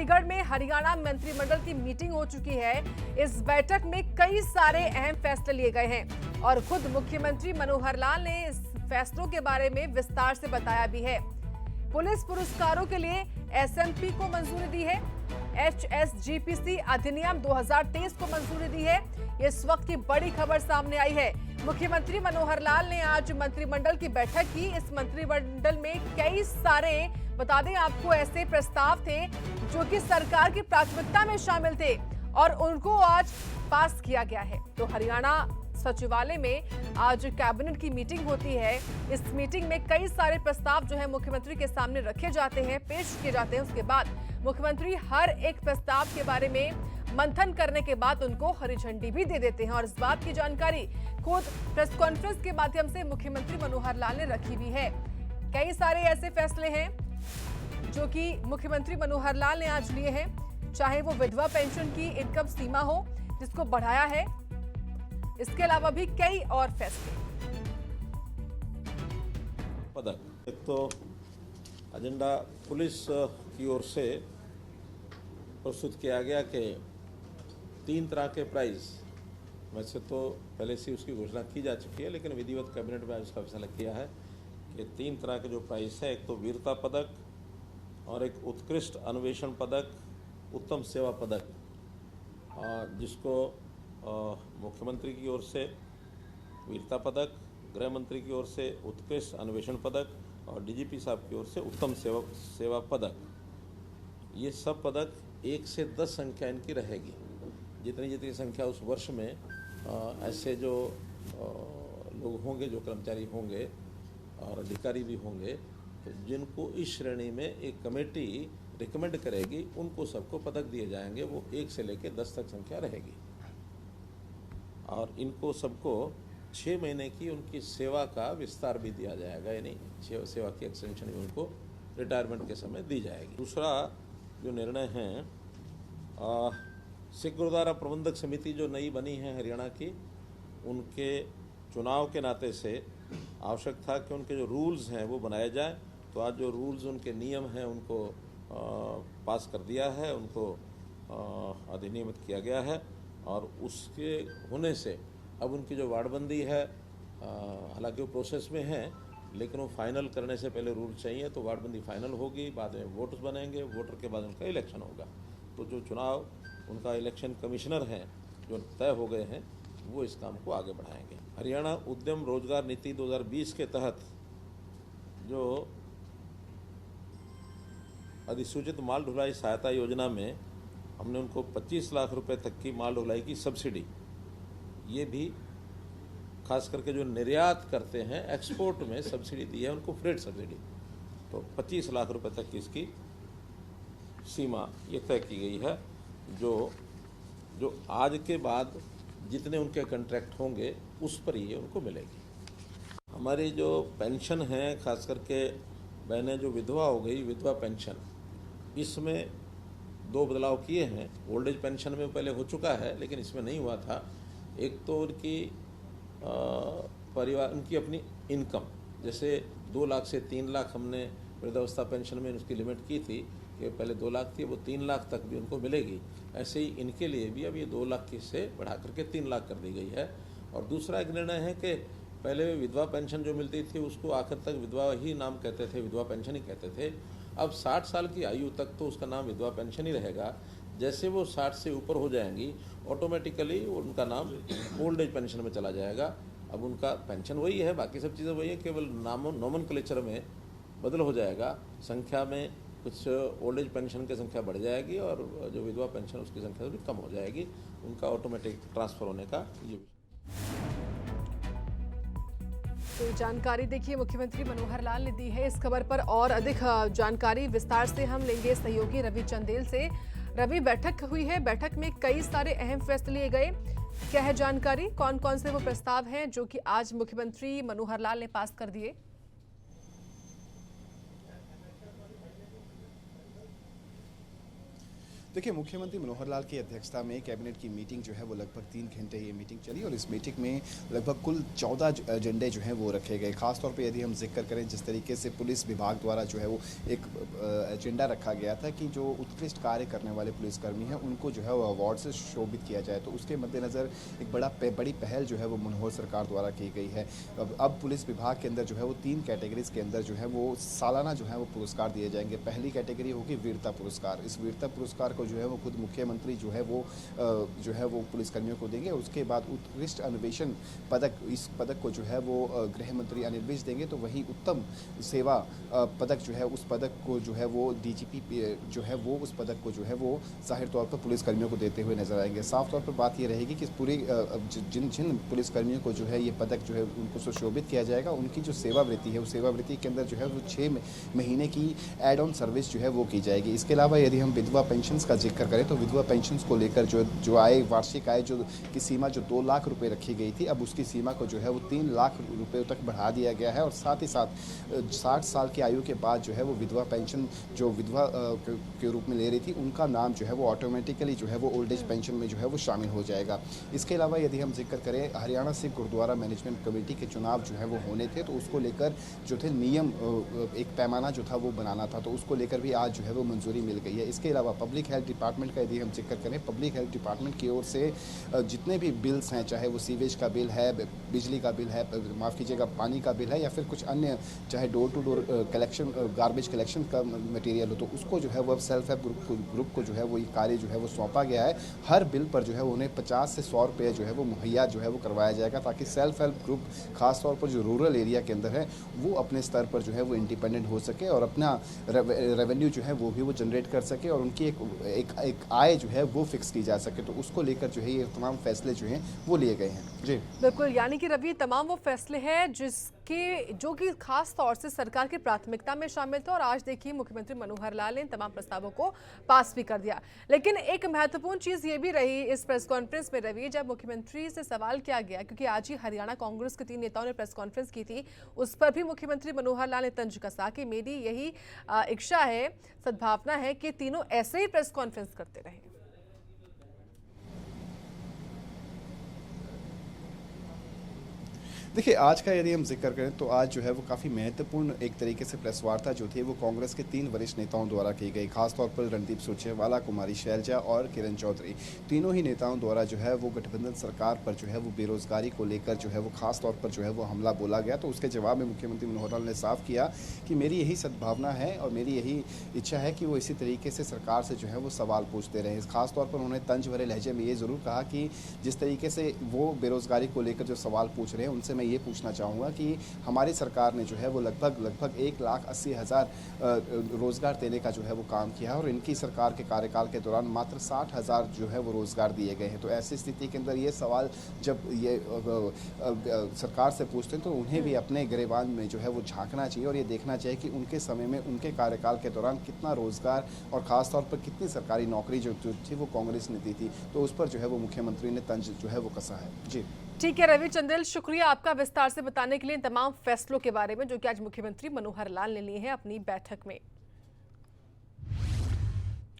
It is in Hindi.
चंडीगढ़ में हरियाणा मंत्रिमंडल की मीटिंग हो चुकी है। इस बैठक में कई सारे अहम फैसले लिए गए हैं और खुद मुख्यमंत्री मनोहर लाल ने इस फैसलों के बारे में विस्तार से बताया भी है। पुलिस पुरस्कारों के लिए एसएमपी को मंजूरी दी है। एचएसजीपीसी अधिनियम 2023 को मंजूरी दी है। इस वक्त की बड़ी खबर सामने आई है। मुख्यमंत्री मनोहर लाल ने आज मंत्रिमंडल की बैठक की। इस मंत्रिमंडल में कई सारे, बता दें आपको, ऐसे प्रस्ताव थे जो कि सरकार की प्राथमिकता में शामिल थे और उनको आज पास किया गया है। तो हरियाणा सचिवालय में आज कैबिनेट की मीटिंग होती है। इस मीटिंग में कई सारे प्रस्ताव जो है मुख्यमंत्री के सामने रखे जाते हैं, पेश किए जाते हैं। उसके बाद मुख्यमंत्री हर एक प्रस्ताव के बारे में मंथन करने के बाद उनको हरी झंडी भी दे देते हैं और इस बात की जानकारी खुद प्रेस कॉन्फ्रेंस के माध्यम से मुख्यमंत्री मनोहर लाल ने रखी हुई है। कई सारे ऐसे फैसले हैं जो कि मुख्यमंत्री मनोहर लाल ने आज लिए हैं, चाहे वो विधवा पेंशन की इनकम सीमा हो जिसको बढ़ाया है, इसके अलावा भी कई और फैसले। पदक एक तो एजेंडा पुलिस की ओर से प्रस्तुत किया गया कि 3 तरह के प्राइज, वैसे तो पहले से उसकी घोषणा की जा चुकी है, लेकिन विधिवत कैबिनेट में उसका फैसला किया है कि 3 तरह के जो प्राइज है, एक तो वीरता पदक और एक उत्कृष्ट अन्वेषण पदक, उत्तम सेवा पदक, जिसको मुख्यमंत्री की ओर से वीरता पदक, गृह मंत्री की ओर से उत्कृष्ट अन्वेषण पदक और डीजीपी साहब की ओर से उत्तम सेवा पदक। ये सब पदक 1 से 10 संख्या इनकी रहेगी। जितनी संख्या उस वर्ष में ऐसे जो लोग होंगे, जो कर्मचारी होंगे और अधिकारी भी होंगे, तो जिनको इस श्रेणी में एक कमेटी रिकमेंड करेगी, उनको सबको पदक दिए जाएंगे। वो 1 से लेकर 10 तक संख्या रहेगी और इनको सबको 6 महीने की उनकी सेवा का विस्तार भी दिया जाएगा, यानी सेवा की एक्सटेंशन भी उनको रिटायरमेंट के समय दी जाएगी। दूसरा जो निर्णय है, सिख गुरुद्वारा प्रबंधक समिति जो नई बनी है हरियाणा की, उनके चुनाव के नाते से आवश्यक था कि उनके जो रूल्स हैं वो बनाए जाए। तो आज जो रूल्स, उनके नियम हैं, उनको पास कर दिया है, उनको अधिनियमित किया गया है और उसके होने से अब उनकी जो वार्डबंदी है, हालांकि वो प्रोसेस में है, लेकिन वो फाइनल करने से पहले रूल चाहिए। तो वार्डबंदी फाइनल होगी, बाद में वोट्स बनेंगे, वोटर के बाद उनका इलेक्शन होगा। तो जो चुनाव उनका इलेक्शन कमिश्नर हैं जो तय हो गए हैं, वो इस काम को आगे बढ़ाएंगे। हरियाणा उद्यम रोजगार नीति 2020 के तहत जो अधिसूचित माल ढुलाई सहायता योजना में हमने उनको 25 लाख रुपए तक की माल ढुलाई की सब्सिडी, ये भी खास करके जो निर्यात करते हैं, एक्सपोर्ट में सब्सिडी दी है उनको, फ्रेट सब्सिडी। तो 25 लाख रुपए तक की इसकी सीमा ये तय की गई है। जो आज के बाद जितने उनके कॉन्ट्रैक्ट होंगे उस पर ये उनको मिलेगी। हमारी जो पेंशन है, खास करके बहनें जो विधवा हो गई, विधवा पेंशन, इसमें 2 बदलाव किए हैं। ओल्ड एज पेंशन में पहले हो चुका है, लेकिन इसमें नहीं हुआ था। एक तो उनकी परिवार, उनकी अपनी इनकम, जैसे 2 लाख से 3 लाख हमने वृद्धावस्था पेंशन में उसकी लिमिट की थी कि पहले 2 लाख थी, वो 3 लाख तक भी उनको मिलेगी। ऐसे ही इनके लिए भी अब ये 2 लाख की से बढ़ा करके 3 लाख कर दी गई है। और दूसरा एक निर्णय है कि पहले विधवा पेंशन जो मिलती थी उसको आखिर तक विधवा ही नाम कहते थे, विधवा पेंशन ही कहते थे। अब 60 साल की आयु तक तो उसका नाम विधवा पेंशन ही रहेगा। जैसे वो 60 से ऊपर हो जाएंगी, ऑटोमेटिकली उनका नाम ओल्ड एज पेंशन में चला जाएगा। अब उनका पेंशन वही है, बाकी सब चीज़ें वही है, केवल नोमेनक्लेचर में बदल हो जाएगा। संख्या में कुछ ओल्ड एज पेंशन की संख्या बढ़ जाएगी और जो विधवा पेंशन उसकी संख्या भी कम हो जाएगी। उनका ऑटोमेटिक ट्रांसफ़र होने का ये। तो जानकारी देखिए मुख्यमंत्री मनोहर लाल ने दी है। इस खबर पर और अधिक जानकारी विस्तार से हम लेंगे सहयोगी रवि चंदेल से। रवि, बैठक हुई है, बैठक में कई सारे अहम फैसले लिए गए, क्या है जानकारी? कौन कौन से वो प्रस्ताव हैं जो कि आज मुख्यमंत्री मनोहर लाल ने पास कर दिए? देखिए, मुख्यमंत्री मनोहर लाल की अध्यक्षता में कैबिनेट की मीटिंग जो है वो लगभग 3 घंटे ये मीटिंग चली और इस मीटिंग में लगभग कुल 14 एजेंडे जो हैं वो रखे गए। खासतौर पे यदि हम जिक्र करें जिस तरीके से पुलिस विभाग द्वारा जो है वो एक एजेंडा रखा गया था कि जो उत्कृष्ट कार्य करने वाले पुलिसकर्मी हैं उनको जो है वो अवार्ड से शोभित किया जाए, तो उसके मद्देनज़र एक बड़ी पहल जो है वो मनोहर सरकार द्वारा की गई है। अब पुलिस विभाग के अंदर जो है वो 3 कैटेगरीज के अंदर जो है वो सालाना जो है वो पुरस्कार दिए जाएंगे। पहली कैटेगरी होगी वीरता पुरस्कार। इस वीरता पुरस्कार को जो है वो खुद मुख्यमंत्री जो है वो पुलिसकर्मियों को देंगे। उसके बाद उत्कृष्ट अन्वेषण पदक, इस पदक को जो है वो गृह मंत्री अनिल विज देंगे। तो वही उत्तम सेवा पदक जो है उस पदक को जो है वो डीजीपी जो है वो उस पदक को जो है वो जाहिर तौर पर पुलिसकर्मियों को देते हुए नजर आएंगे। साफ तौर पर बात ये रहेगी कि पूरी जिन पुलिसकर्मियों को जो है ये पदक जो है उनको सुशोभित किया जाएगा, उनकी जो सेवावृत्ति है उस सेवावृत्ति के अंदर जो है वो 6 महीने की एड ऑन सर्विस जो है वो की जाएगी। इसके अलावा यदि हम विधवा पेंशन्स का जिक्र करें तो विधवा पेंशन्स को लेकर जो आय, वार्षिक आय जो की सीमा जो 2 लाख रुपए रखी गई थी, अब उसकी सीमा को जो है वो 3 लाख रुपए तक बढ़ा दिया गया है। और साथ ही साथ 60 साल की आयु के बाद जो है वो विधवा पेंशन जो विधवा के रूप में ले रही थी उनका नाम जो है वो ऑटोमेटिकली जो है वो ओल्ड एज पेंशन में जो है वो शामिल हो जाएगा। इसके अलावा यदि हम जिक्र करें हरियाणा सिख गुरुद्वारा मैनेजमेंट कमेटी के चुनाव जो है वो होने थे, तो उसको लेकर जो थे नियम, एक पैमाना जो था वो बनाना था, तो उसको लेकर भी आज जो है वो मंजूरी मिल गई है। इसके अलावा पब्लिक हेल्थ डिपार्टमेंट का यदि हम जिक्र करें, पब्लिक हेल्थ डिपार्टमेंट की ओर से जितने भी बिल्स हैं, चाहे वो सीवेज का बिल है, बिजली का बिल है, माफ़ कीजिएगा पानी का बिल है, या फिर कुछ अन्य चाहे door to door collection, garbage collection का मटेरियल हो, तो उसको जो है वो अब सेल्फ हेल्प ग्रुप को जो है वो ये कार्य जो है वो सौंपा गया है। हर बिल पर जो है उन्हें 50 से 100 रुपये जो है वो मुहैया जो है वो करवाया जाएगा, ताकि सेल्फ हेल्प ग्रुप खासतौर पर जो रूरल एरिया के अंदर है वो अपने स्तर पर जो है वो इंडिपेंडेंट हो सके और अपना रेवेन्यू जो है वो भी वो जनरेट कर सके और उनकी एक आय जो है वो फिक्स की जा सके। तो उसको लेकर जो है ये तमाम फैसले जो हैं वो लिए गए हैं। जी बिल्कुल, यानी कि रवि, तमाम वो फैसले हैं जो कि खास तौर से सरकार की प्राथमिकता में शामिल थे और आज देखिए मुख्यमंत्री मनोहर लाल ने इन तमाम प्रस्तावों को पास भी कर दिया। लेकिन एक महत्वपूर्ण चीज ये भी रही इस प्रेस कॉन्फ्रेंस में रवि, जब मुख्यमंत्री से सवाल किया गया, क्योंकि आज ही हरियाणा कांग्रेस के 3 नेताओं ने प्रेस कॉन्फ्रेंस की थी, उस पर भी मुख्यमंत्री मनोहर लाल ने तंज कसा कि मेरी यही इच्छा है, सद्भावना है कि तीनों ऐसे ही प्रेस कॉन्फ्रेंस करते रहे। देखिए, आज का यदि हम जिक्र करें तो आज जो है वो काफ़ी महत्वपूर्ण एक तरीके से प्रेस वार्ता जो थी वो कांग्रेस के 3 वरिष्ठ नेताओं द्वारा की गई। खासतौर पर रणदीप सुरजेवाला, कुमारी शैलजा और किरण चौधरी, तीनों ही नेताओं द्वारा जो है वो गठबंधन सरकार पर जो है वो बेरोजगारी को लेकर जो है वो खास तौर पर जो है वो हमला बोला गया। तो उसके जवाब में मुख्यमंत्री मनोहर लाल ने साफ किया कि मेरी यही सद्भावना है और मेरी यही इच्छा है कि वो इसी तरीके से सरकार से जो है वो सवाल पूछते रहे। खासतौर पर उन्होंने तंज भरे लहजे में ये ज़रूर कहा कि जिस तरीके से वो बेरोजगारी को लेकर जो सवाल पूछ रहे हैं उनसे मैं ये पूछना चाहूँगा कि हमारी सरकार ने जो है वो लगभग 1,80,000 रोज़गार देने का जो है वो काम किया है और इनकी सरकार के कार्यकाल के दौरान मात्र 60,000 जो है वो रोज़गार दिए गए हैं। तो ऐसी स्थिति के अंदर ये सवाल जब ये सरकार से पूछते हैं तो उन्हें भी अपने गिरेबान में जो है वो झांकना चाहिए और ये देखना चाहिए कि उनके समय में उनके कार्यकाल के दौरान कितना रोज़गार और ख़ासतौर पर कितनी सरकारी नौकरी जो थी वो कांग्रेस ने दी थी। तो उस पर जो है वो मुख्यमंत्री ने तंज जो है वो कसा है। जी ठीक है रवि चंदेल, शुक्रिया आपका विस्तार से बताने के लिए इन तमाम फैसलों के बारे में जो कि आज मुख्यमंत्री मनोहर लाल ने लिए हैं अपनी बैठक में।